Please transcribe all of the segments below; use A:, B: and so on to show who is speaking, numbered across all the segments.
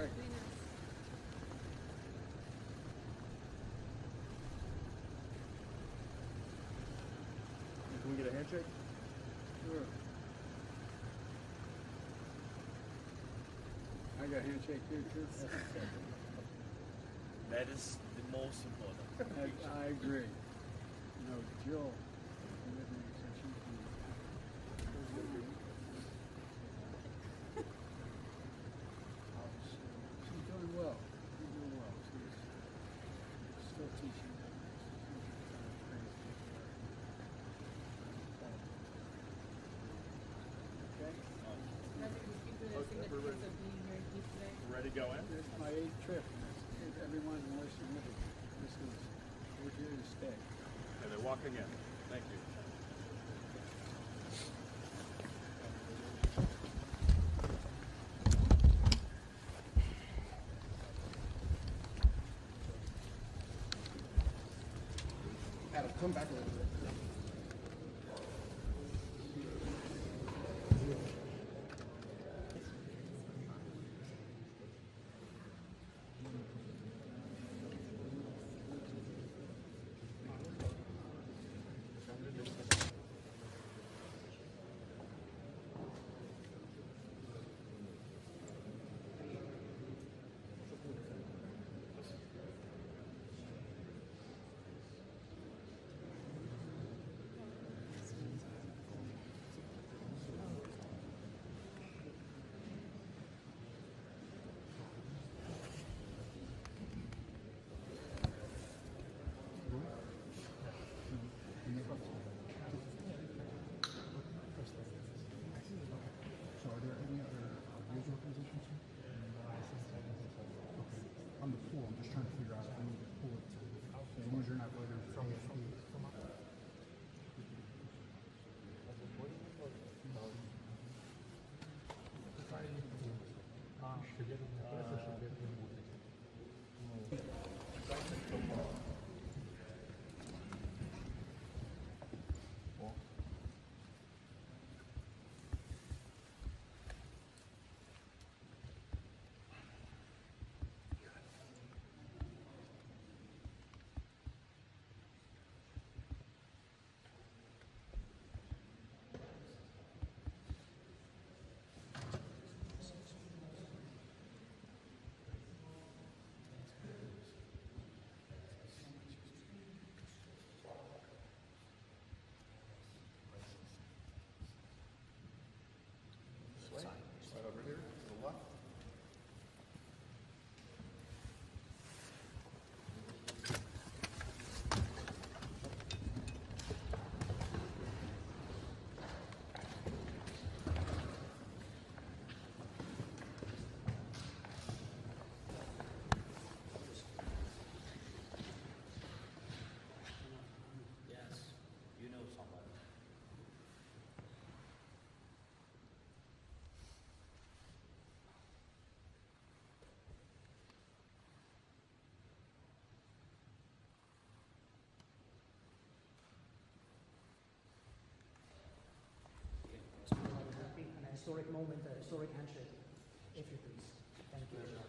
A: Right.
B: Can we get a handshake?
A: Sure. I got a handshake here too.
C: That is the most important.
A: I agree. You know, Jill, with me, so she's doing well. She's doing well. She's still teaching. Okay.
B: Ready to go in?
A: This is my 8th trip. Everyone's more significant. We're here to stay.
B: And they're walking in. Thank you.
D: Adam, come back a little bit.
E: So are there any other visual positions here? Okay. On the pool, I'm just trying to figure out if I need to pull it as long as you're not later from the pool.
D: Right over here, to the left.
C: Yes, you know someone.
F: An historic moment, a historic handshake, if you please. Thank you.
C: Okay.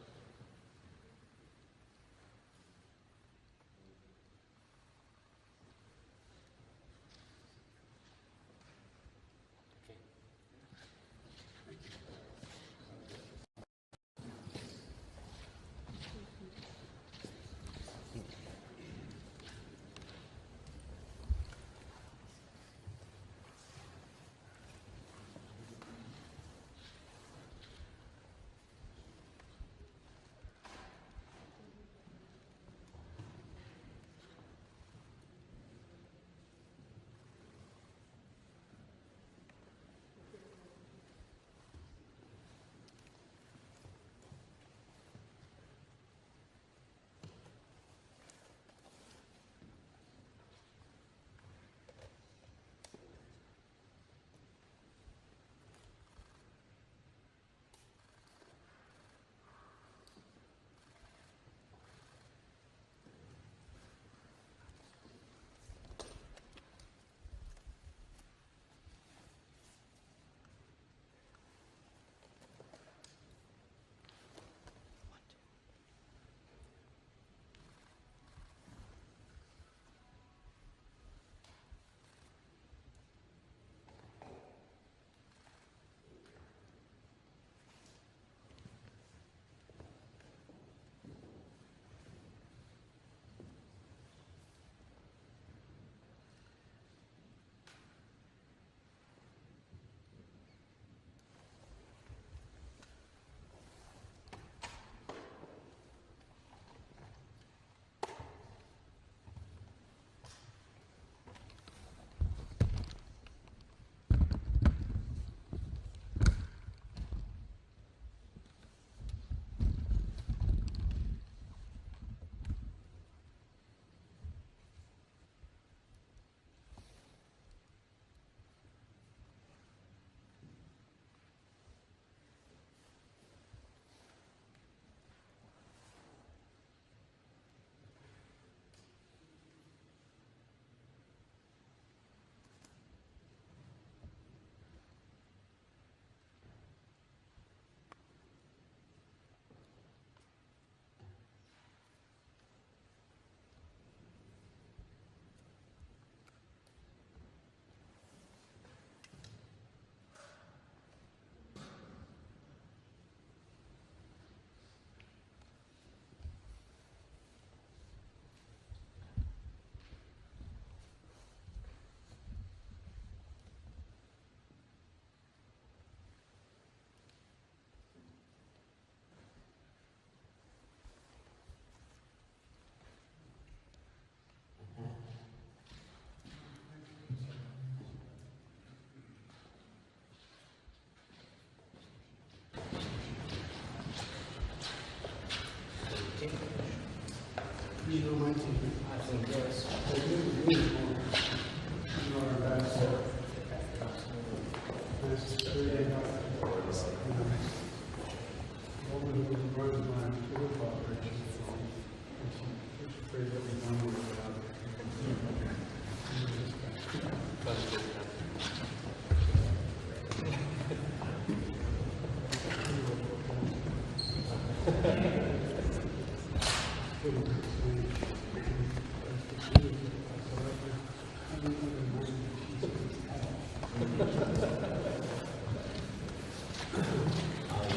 C: You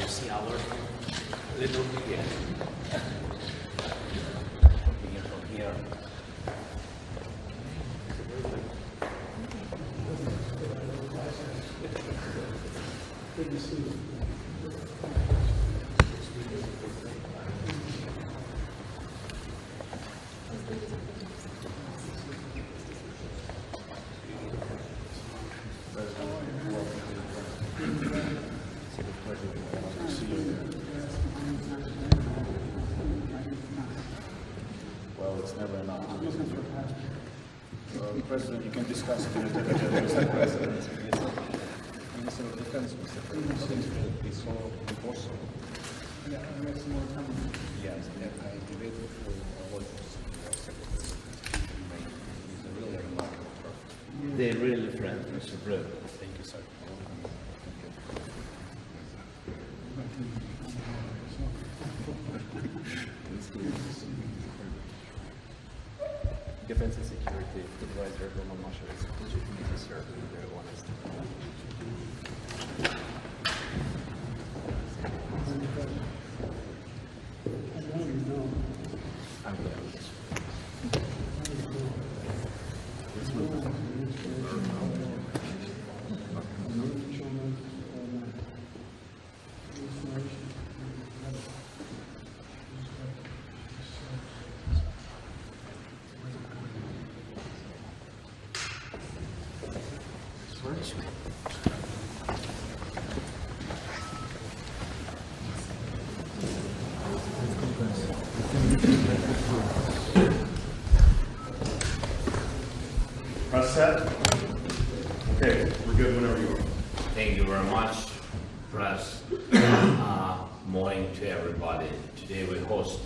C: see our little here. Begin from here.
A: Good to see you.
D: Well, it's never enough. President, you can discuss it with the President. Minister of Defense, Mr. President, it's so impossible.
A: Yeah, I got some more time.
D: Yes, I debated for what he's a really remarkable person.
C: They're really friends, Mr. President.
D: Thank you, sir.
G: Defense and security advisor Roman Masha is a pleasure to meet you, sir. Very honest. I'm glad.
B: Press set. Okay, we're good whenever you are.
C: Thank you very much, press. Morning to everybody. Today we host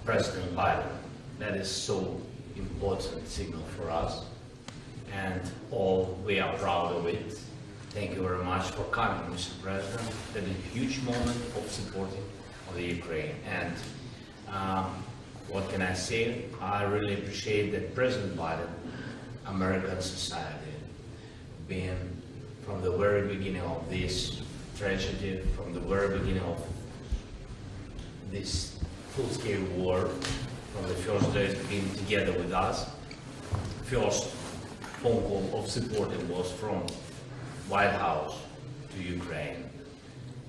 C: President Biden. That is so important signal for us, and all we are proud of it. Thank you very much for coming, Mr. President. That is a huge moment of supporting of the Ukraine. And what can I say? I really appreciate that President Biden, American society, being from the very beginning of this tragedy, from the very beginning of this full-scale war, from the first days being together with us. First phone call of supporting was from White House to Ukraine.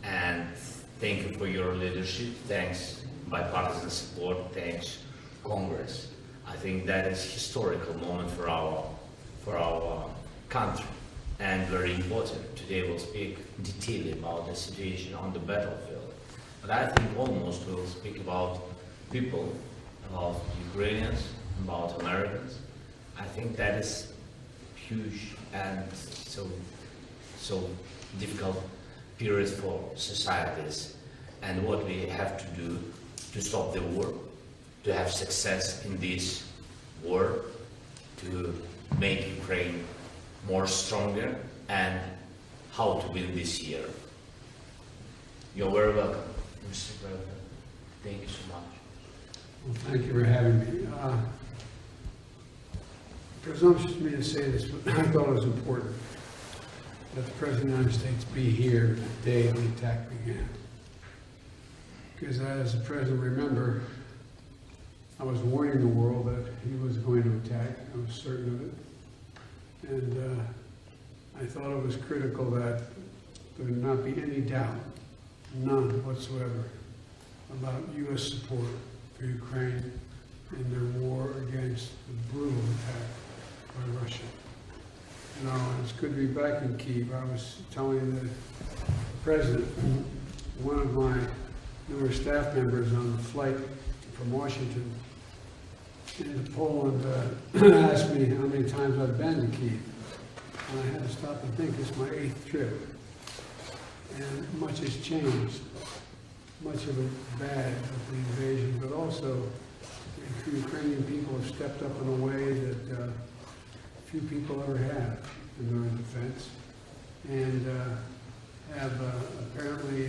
C: And thank you for your leadership. Thanks bipartisan support. Thanks Congress. I think that is historical moment for our country, and very important. Today we'll speak detailedly about the situation on the battlefield. But I think almost we'll speak about people, about Ukrainians, about Americans. I think that is huge and so difficult period for societies, and what we have to do to stop the war, to have success in this war, to make Ukraine more stronger, and how to win this year. You're very welcome, Mr. President. Thank you so much.
A: Well, thank you for having me. Presumptuous of me to say this, but I thought it was important that the President of the United States be here the day the attack began. Because as the President remember, I was warning the world that he was going to attack. I was certain of it. And I thought it was critical that there would not be any doubt, none whatsoever, about U.S. support for Ukraine in their war against the brutal attack by Russia. You know, it's good to be back in Kyiv. I was telling the President, one of my newer staff members on the flight from Washington into Poland asked me how many times I've been to Kyiv. And I had to stop and think, it's my 8th trip. And much has changed. Much of it bad with the invasion, but also the Ukrainian people have stepped up in a way that few people ever have in their defense, and have apparently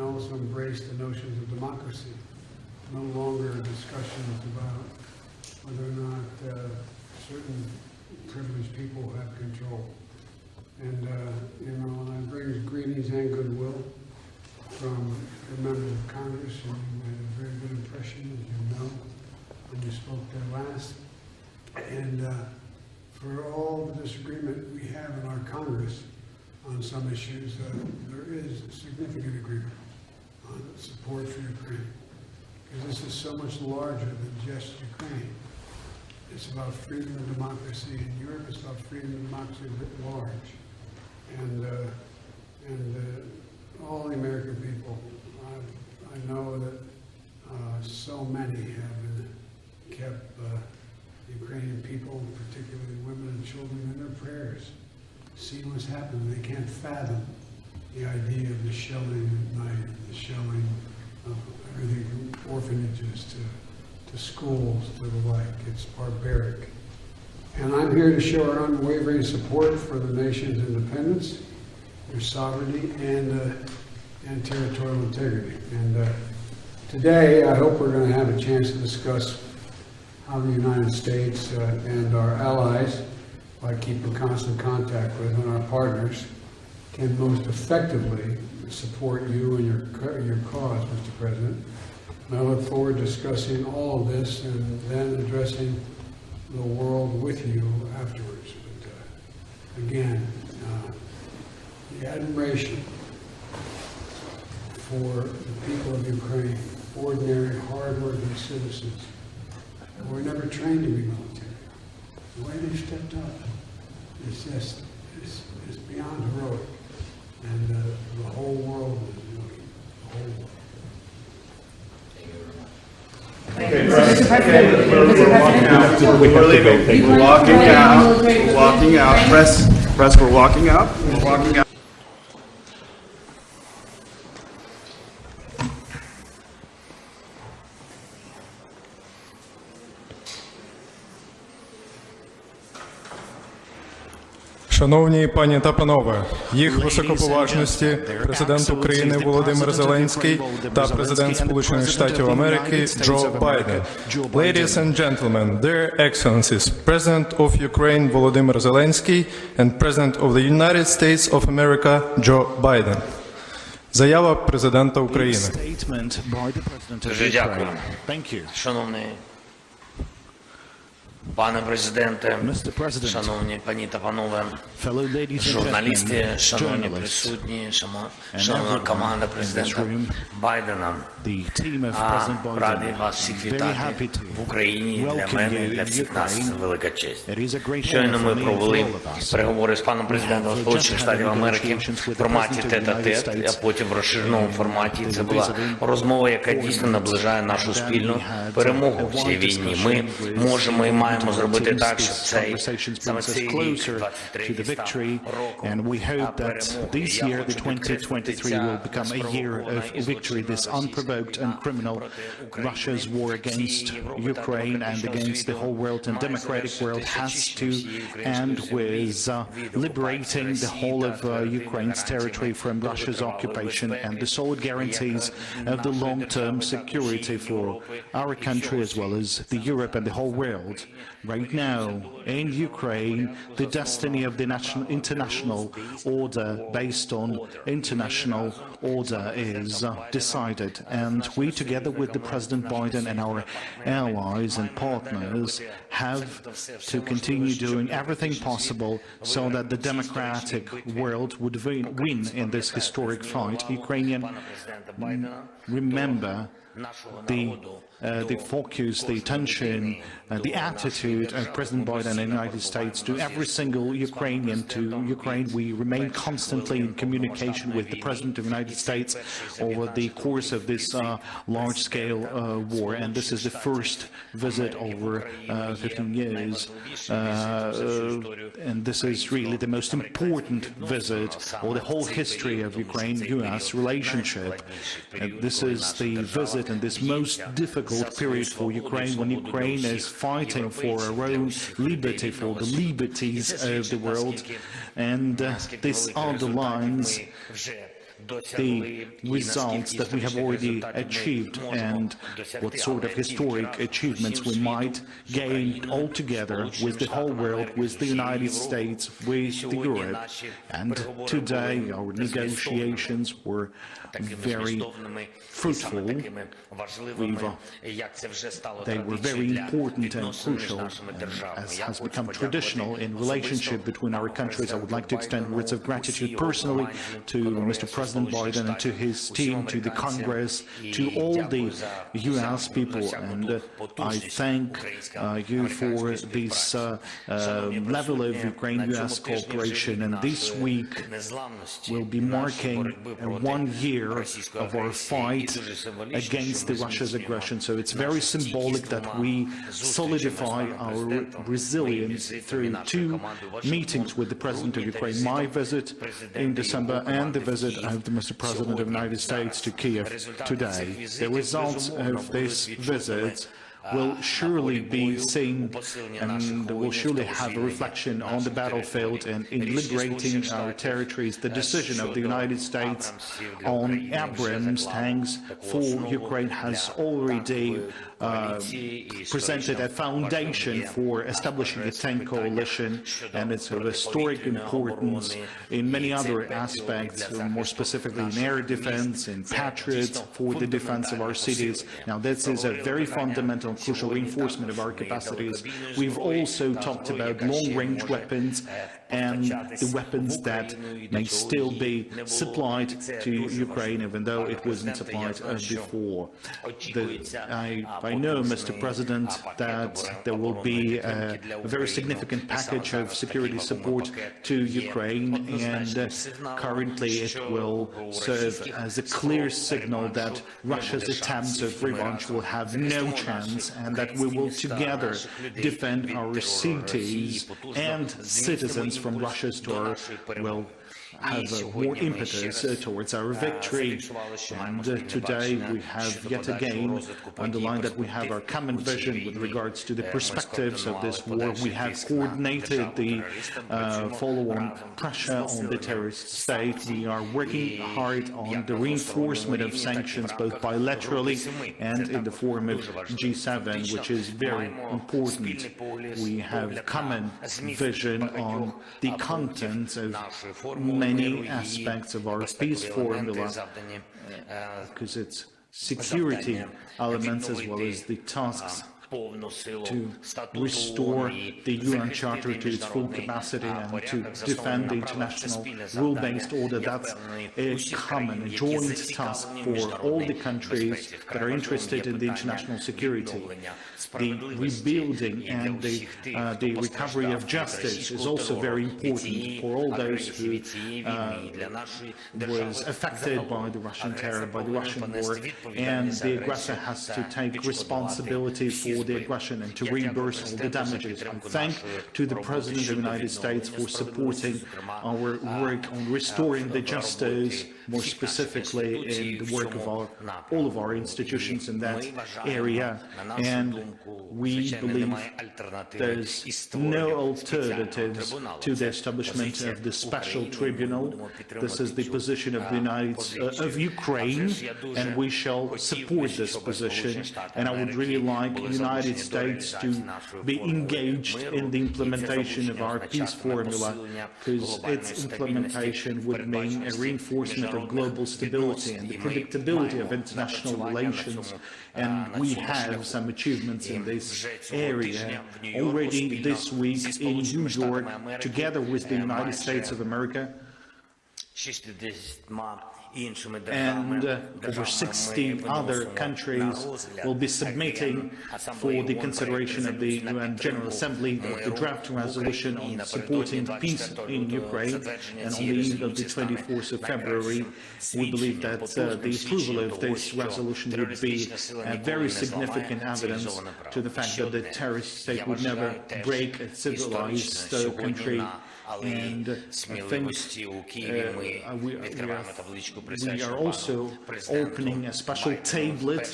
A: also embraced the notions of democracy no longer discussions about whether or not certain privileged people have control. And, you know, and I bring greetings and goodwill from the members of Congress, and you made a very good impression, as you know, when you spoke there last. And for all the disagreement we have in our Congress on some issues, there is significant agreement on support for Ukraine. Because this is so much larger than just Ukraine. It's about freedom and democracy in Europe. It's about freedom and democracy writ large. And all the American people, I know that so many have kept Ukrainian people, particularly women and children, in their prayers. See what's happening. They can't fathom the idea of the shelling at night, the shelling of everything from orphanages to schools to the like. It's barbaric. And I'm here to show our unwavering support for the nation's independence, their sovereignty, and territorial integrity. And today, I hope we're going to have a chance to discuss how the United States and our allies, who I keep in constant contact with, and our partners, can most effectively support you and your cause, Mr. President. And I look forward to discussing all of this and then addressing the world with you afterwards. But, again, the admiration for the people of Ukraine, ordinary, hard-working citizens who were never trained to be military. The way they stepped up is just, it's beyond heroic. And the whole world is looking, the whole world.
B: Okay, we're leaving. We're walking out. We're walking out. Press, we're walking out. We're walking out.
H: Шановні пані та панове, їх високоповажності президент України Володимир Зеленський та президент Сполучених Штатів Америки Джо Байден. Ladies and gentlemen, their excellencies, President of Ukraine Volodymyr Zelensky and President of the United States of America Joe Biden. Заява президента України.
C: Дуже дякую. Шановний пане президенте, шановні пані та панове, журналісти, шановні присутні, шановна команда президента Байдена, радий вас всіх вітати в Україні. Для мене і для всіх нас це велика честь. Щойно ми провели переговори з паном президентом Сполучених Штатів Америки в форматі тет-а-тет, а потім в розширеному форматі. Це була розмова, яка дійсно наближає нашу спільну перемогу в цій війні. Ми можемо і маємо зробити так, щоб цей саме цей рік, 23-й, став роком перемоги. Я хочу підкреслити, ця спровокована і злочинна
D: Russia's war against Ukraine and against the whole world and democratic world has to end with liberating the whole of Ukraine's territory from Russia's occupation and the solid guarantees of the long-term security for our country as well as the Europe and the whole world. Right now, in Ukraine, the destiny of the international order based on international order is decided, and we, together with the President Biden and our allies and partners, have to continue doing everything possible so that the democratic world would win in this historic fight. Ukrainian remember the focus, the attention, the attitude of President Biden and the United States to every single Ukrainian, to Ukraine. We remain constantly in communication with the President of the United States over the course of this large-scale war, and this is the first visit over 15 years, and this is really the most important visit of the whole history of Ukraine-US relationship. This is the visit in this most difficult period for Ukraine, when Ukraine is fighting for our own liberty, for the liberties of the world, and this underlines the results that we have already achieved and what sort of historic achievements we might gain all together with the whole world, with the United States, with Europe. And today our negotiations were very fruitful. They were very important and crucial, as has become traditional in relationship between our countries. I would like to extend words of gratitude personally to Mr. President Biden and to his team, to the Congress, to all the U.S. people, and I thank you for this level of Ukraine-U.S. cooperation. And this week will be marking 1 year of our fight against Russia's aggression. So it's very symbolic that we solidify our resilience through 2 meetings with the President of Ukraine, my visit in December and the visit of the Mr. President of the United States to Kiev today. The results of this visit will surely be seen and will surely have a reflection on the battlefield and in liberating our territories. The decision of the United States on Abrams tanks for Ukraine has already presented a foundation for establishing a tank coalition, and it's of historic importance in many other aspects, more specifically in air defense, in Patriots, for the defense of our cities. Now, this is a very fundamental and crucial reinforcement of our capacities. We've also talked about long-range weapons and the weapons that may still be supplied to Ukraine, even though it wasn't supplied before. I know, Mr. President, that there will be a very significant package of security support to Ukraine, and currently it will serve as a clear signal that Russia's attempts of revenge will have no chance, and that we will together defend our cities and citizens from Russia's door will have more impetus towards our victory. And today we have yet again underlined that we have our common vision with regards to the perspectives of this war. We have coordinated the follow-on pressure on the terrorist state. We are working hard on the reinforcement of sanctions, both bilaterally and in the form of G7, which is very important. We have common vision on the contents of many aspects of our peace formula, because it's security elements as well as the tasks to restore the UN Charter to its full capacity and to defend the international rule-based order. That's a common, joint task for all the countries that are interested in the international security. The rebuilding and the recovery of justice is also very important for all those who was affected by the Russian terror, by the Russian war, and the aggressor has to take responsibility for the aggression and to reimburse all the damages. I thank to the President of the United States for supporting our work on restoring the justice, more specifically in the work of all of our institutions in that area, and we believe there's no alternatives to the establishment of the special tribunal. This is the position of the Ukraine, and we shall support this position. And I would really like the United States to be engaged in the implementation of our peace formula, because its implementation would mean a reinforcement of global stability and the predictability of international relations. And we have some achievements in this area already this week in New York, together with the United States of America, and over 60 other countries will be submitting for the consideration of the UN General Assembly the draft resolution on supporting peace in Ukraine. And on the eve of the 24th of February, we believe that the approval of this resolution would be a very significant evidence to the fact that the terrorist state would never break a civilized country And I think we are also opening a special tablet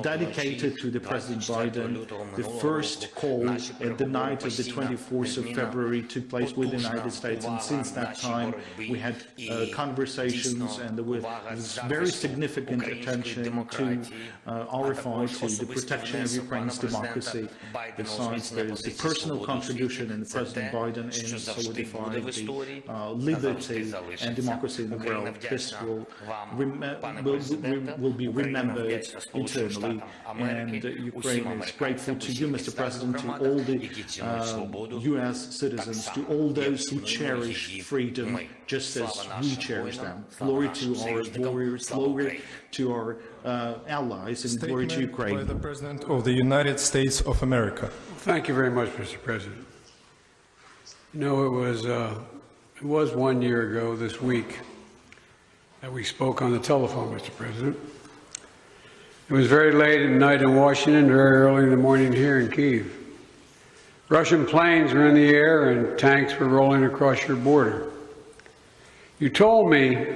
D: dedicated to the President Biden. The first call at the night of the 24th of February took place with the United States, and since that time we had conversations, and there was very significant attention to RFI, to the protection of Ukraine's democracy. Besides, there is the personal contribution in President Biden in solidifying the liberty and democracy in the world. This will be remembered eternally, and Ukraine is grateful to you, Mr. President, to all the U.S. citizens, to all those who cherish freedom just as we cherish them. Glory to our warriors, glory to our allies, and glory to Ukraine.
H: By the President of the United States of America.
A: Thank you very much, Mr. President. You know, it was 1 year ago this week that we spoke on the telephone, Mr. President. It was very late at night in Washington, very early in the morning here in Kyiv. Russian planes were in the air and tanks were rolling across your border. You told me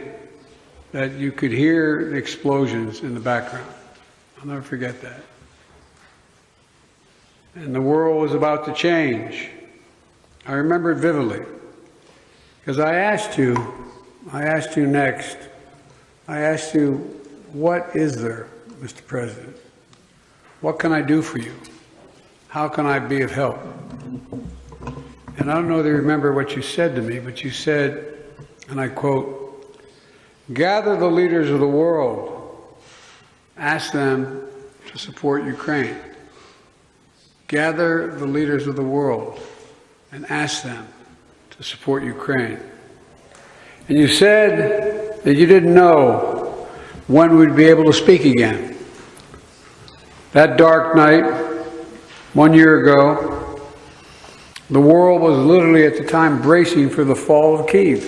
A: that you could hear the explosions in the background. I'll never forget that. And the world was about to change. I remember it vividly, because I asked you next, what is there, Mr. President? What can I do for you? How can I be of help? And I don't know if you remember what you said to me, but you said, and I quote, "Gather the leaders of the world, ask them to support Ukraine. Gather the leaders of the world and ask them to support Ukraine." And you said that you didn't know when we'd be able to speak again. That dark night, 1 year ago, the world was literally at the time bracing for the fall of Kyiv.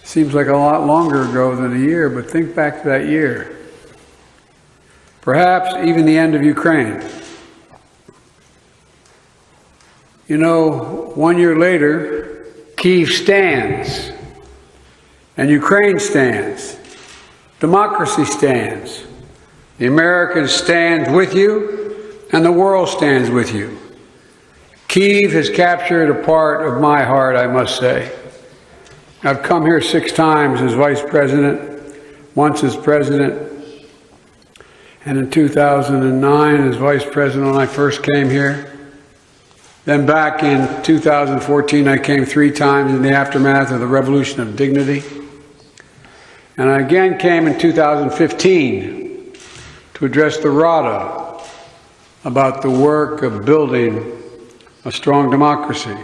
A: Seems like a lot longer ago than a year, but think back to that year. Perhaps even the end of Ukraine. You know, 1 year later, Kyiv stands, and Ukraine stands. Democracy stands. The Americans stand with you, and the world stands with you. Kyiv has captured a part of my heart, I must say. I've come here 6 times as Vice President, once as President, and in 2009 as Vice President when I first came here. Then back in 2014, I came 3 times in the aftermath of the Revolution of Dignity. And I again came in 2015 to address the Rada about the work of building a strong democracy.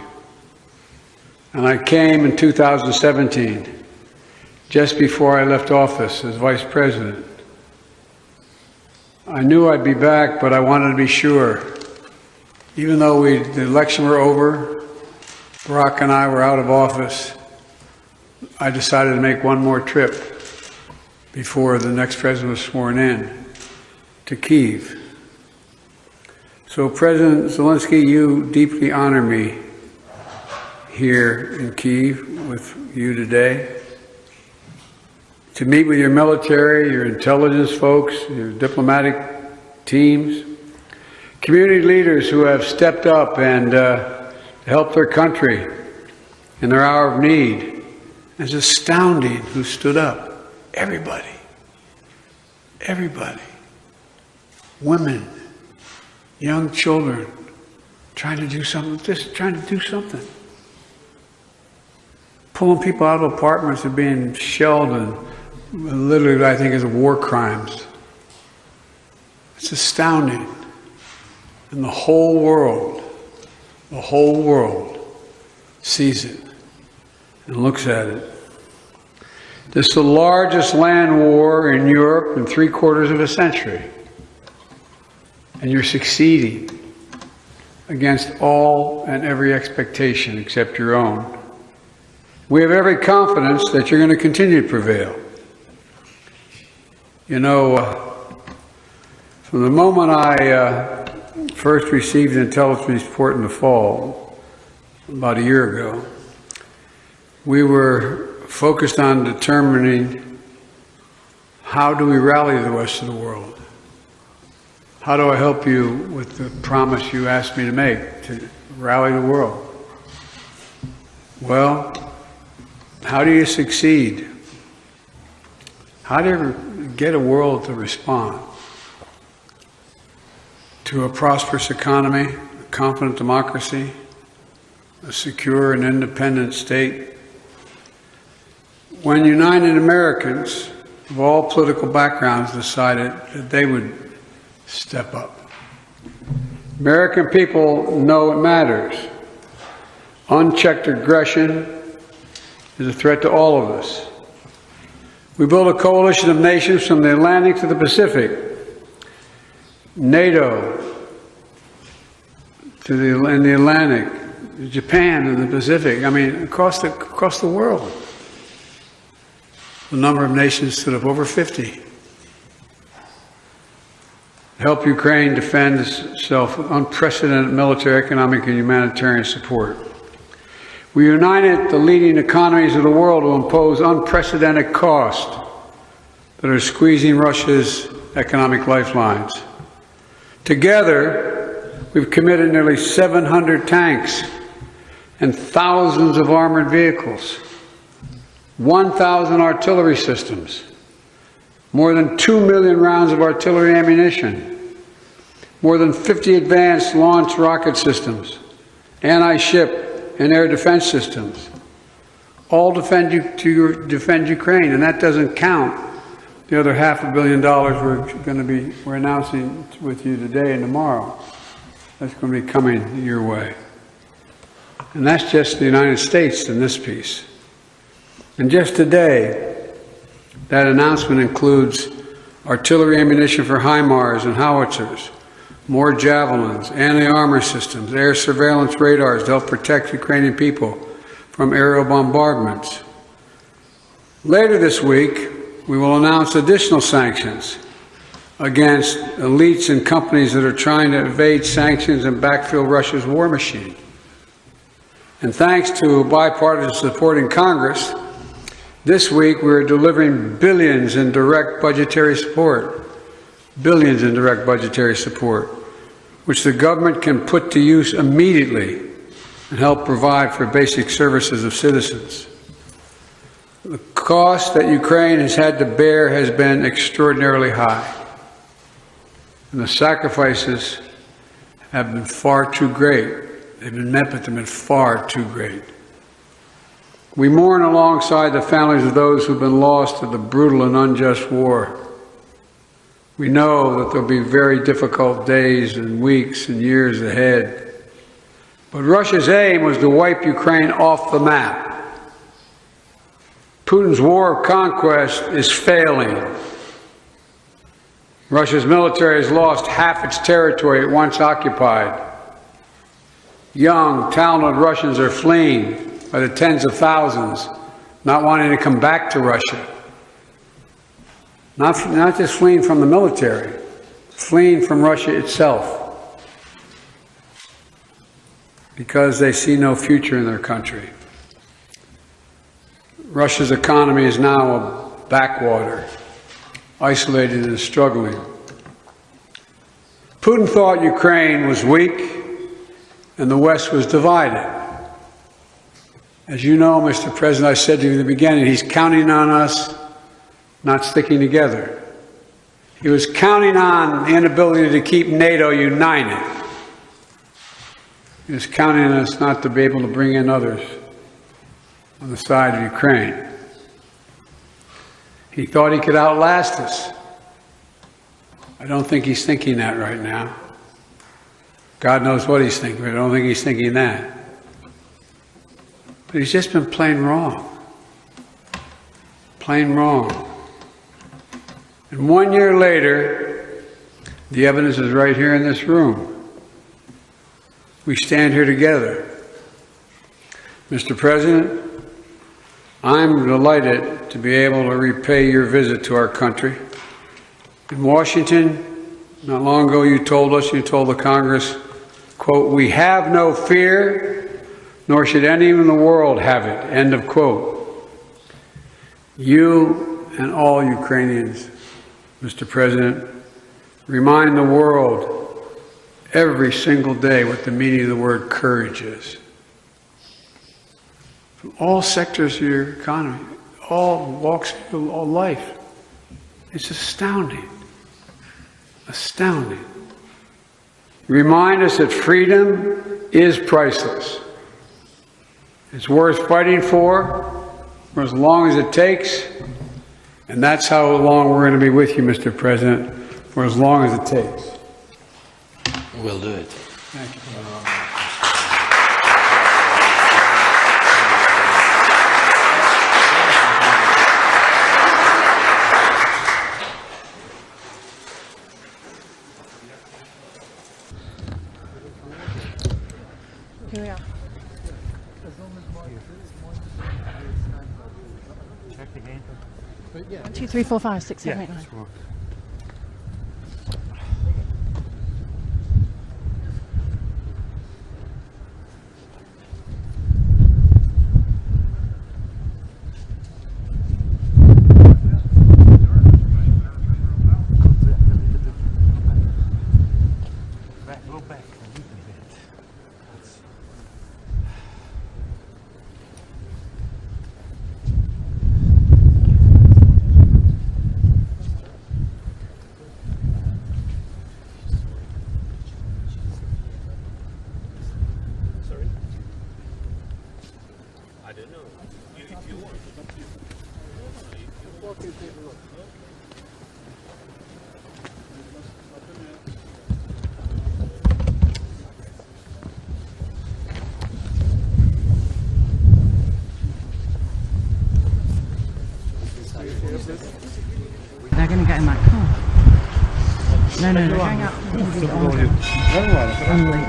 A: And I came in 2017, just before I left office as Vice President. I knew I'd be back, but I wanted to be sure. Even though the election were over, Barack and I were out of office, I decided to make one more trip before the next president was sworn in to Kyiv. So President Zelensky, you deeply honor me here in Kyiv with you today, to meet with your military, your intelligence folks, your diplomatic teams, community leaders who have stepped up and helped their country in their hour of need. It's astounding who stood up. Everybody. Everybody. Women, young children, trying to do something, just trying to do something. Pulling people out of apartments and being shelled, and literally I think is war crimes. It's astounding. And the whole world sees it and looks at it. This is the largest land war in Europe in 3/4 of a century. And you're succeeding against all and every expectation except your own. We have every confidence that you're going to continue to prevail. You know, from the moment I first received the intelligence report in the fall, about a year ago, we were focused on determining how do we rally the rest of the world? How do I help you with the promise you asked me to make, to rally the world? Well, how do you succeed? How do you get a world to respond to a prosperous economy, a confident democracy, a secure and independent state? When United Americans of all political backgrounds decided that they would step up. American people know it matters. Unchecked aggression is a threat to all of us. We built a coalition of nations from the Atlantic to the Pacific, NATO in the Atlantic, Japan in the Pacific, I mean, across the world. The number of nations stood up over 50. Help Ukraine defend itself with unprecedented military, economic, and humanitarian support. We united the leading economies of the world to impose unprecedented costs that are squeezing Russia's economic lifelines. Together, we've committed nearly 700 tanks and thousands of armored vehicles, 1,000 artillery systems, more than 2 million rounds of artillery ammunition, more than 50 advanced launch rocket systems, anti-ship and air defense systems, all defend Ukraine, and that doesn't count the other $500 million we're announcing with you today and tomorrow. That's going to be coming your way. And that's just the United States in this piece. And just today, that announcement includes artillery ammunition for HIMARS and howitzers, more javelins, anti-armor systems, air surveillance radars to help protect Ukrainian people from aerial bombardments. Later this week, we will announce additional sanctions against elites and companies that are trying to evade sanctions and backfill Russia's war machine. And thanks to bipartisan support in Congress, this week we are delivering billions in direct budgetary support, which the government can put to use immediately and help provide for basic services of citizens. The cost that Ukraine has had to bear has been extraordinarily high, and the sacrifices have been far too great. They've been met, but they've been far too great. We mourn alongside the families of those who've been lost to the brutal and unjust war. We know that there'll be very difficult days and weeks and years ahead. But Russia's aim was to wipe Ukraine off the map. Putin's war of conquest is failing. Russia's military has lost half its territory it once occupied. Young, talented Russians are fleeing by the tens of thousands, not wanting to come back to Russia. Not just fleeing from the military, fleeing from Russia itself, because they see no future in their country. Russia's economy is now a backwater, isolated and struggling. Putin thought Ukraine was weak and the West was divided. As you know, Mr. President, I said to you in the beginning, he's counting on us not sticking together. He was counting on the inability to keep NATO united. He was counting on us not to be able to bring in others on the side of Ukraine. He thought he could outlast us. I don't think he's thinking that right now. God knows what he's thinking, but I don't think he's thinking that. But he's just been plain wrong. Plain wrong. And 1 year later, the evidence is right here in this room. We stand here together. Mr. President, I'm delighted to be able to repay your visit to our country. In Washington, not long ago you told the Congress, quote, "We have no fear nor should anyone in the world have it. End of quote. You and all Ukrainians, Mr. President, remind the world every single day what the meaning of the word courage is. From all sectors of your economy, all walks of all life. It's astounding. Astounding. Remind us that freedom is priceless. It's worth fighting for as long as it takes, and that's how long we're going to be with you, Mr. President, for as long as it takes.
G: We'll do it.
A: Thank you.
I: Here we are. 1, 2, 3, 4, 5, 6, 7, 8, 9. They're going to get in that car. No, they're going out. Only.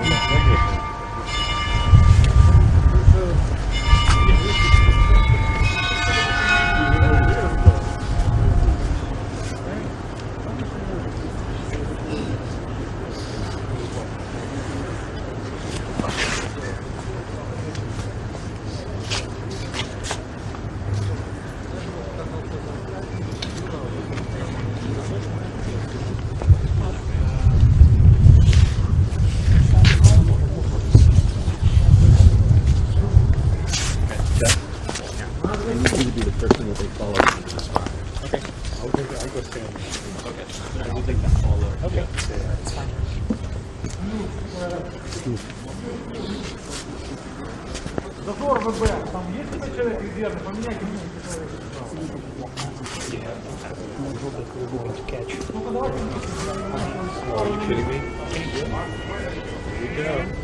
E: Затвор ВБ, там есть этот человек резервный, поменяйте мне человека. Ну-ка, давайте. Are you kidding me? There you go.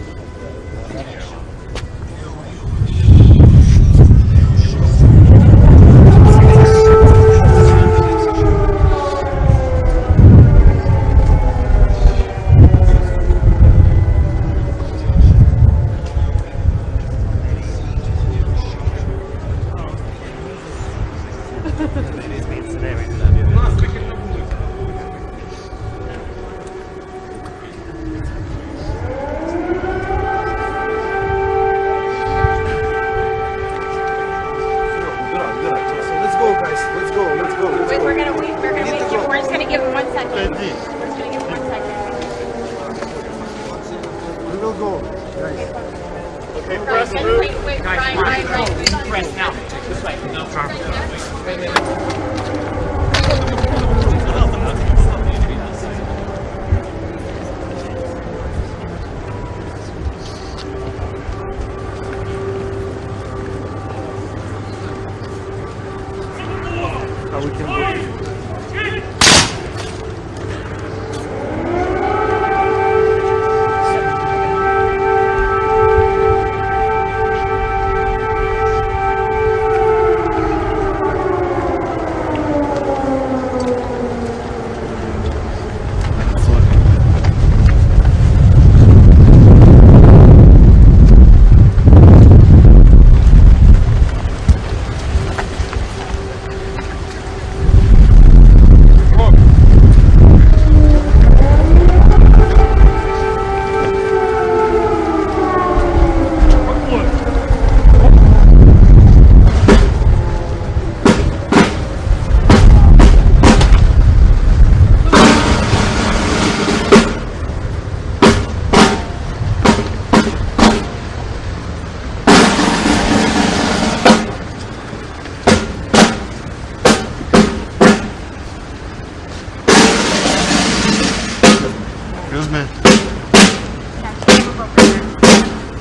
D: movement.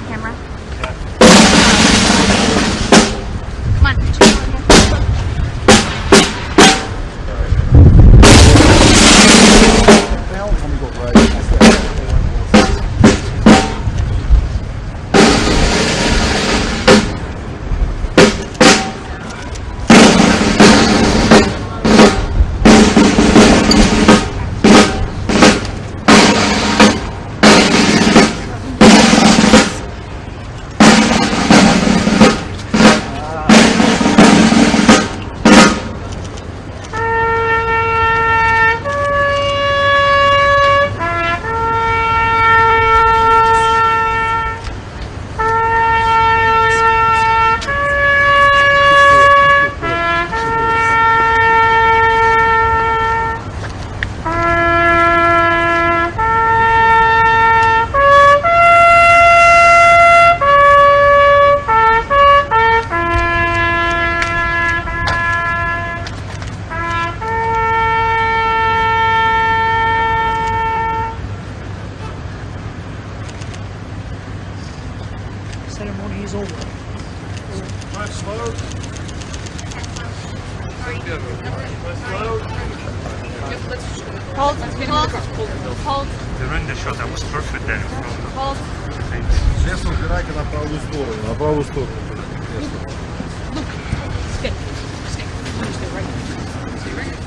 I: Camera. Come on.
F: Ceremony is over.
I: Hold. Hold.
J: The render shot, that was perfect then.
I: Hold.
E: Сейчас убирайте на правую сторону, на правую сторону.
F: Look, stay. Stay. Stay right here. Stay right here.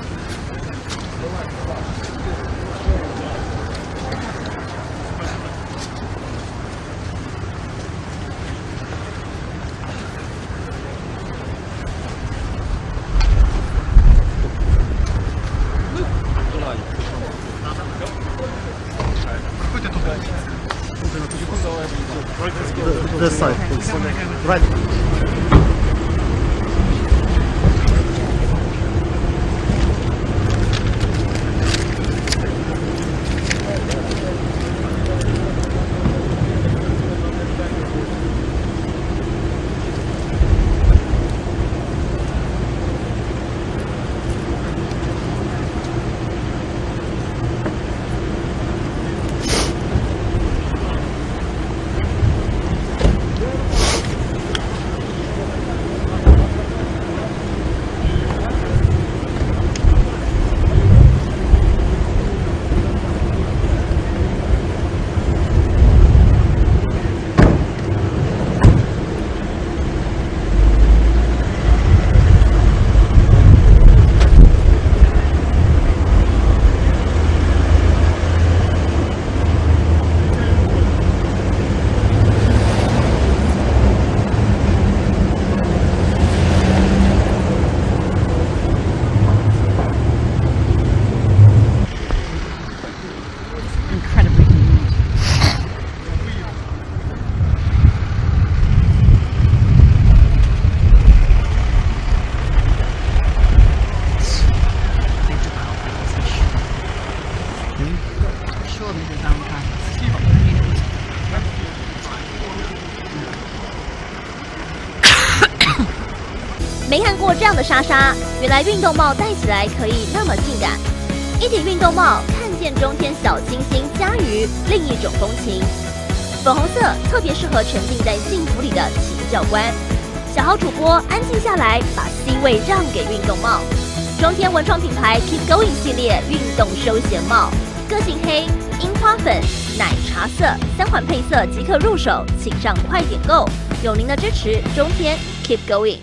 E: This side, please. Right.
I: Incredibly convenient. Sure, Mrs. Valentine.
K: 没看过这样的莎莎，原来运动帽戴起来可以那么性感。一顶运动帽，看见中天小清新嘉瑜，另一种风情。粉红色特别适合沉浸在幸福里的请教官。小豪主播安静下来，把 C 位让给运动帽。中天文创品牌 Keep Going 系列运动休闲帽，个性黑、樱花粉、奶茶色3款配色即可入手，请上快点购。有您的支持，中天 Keep Going。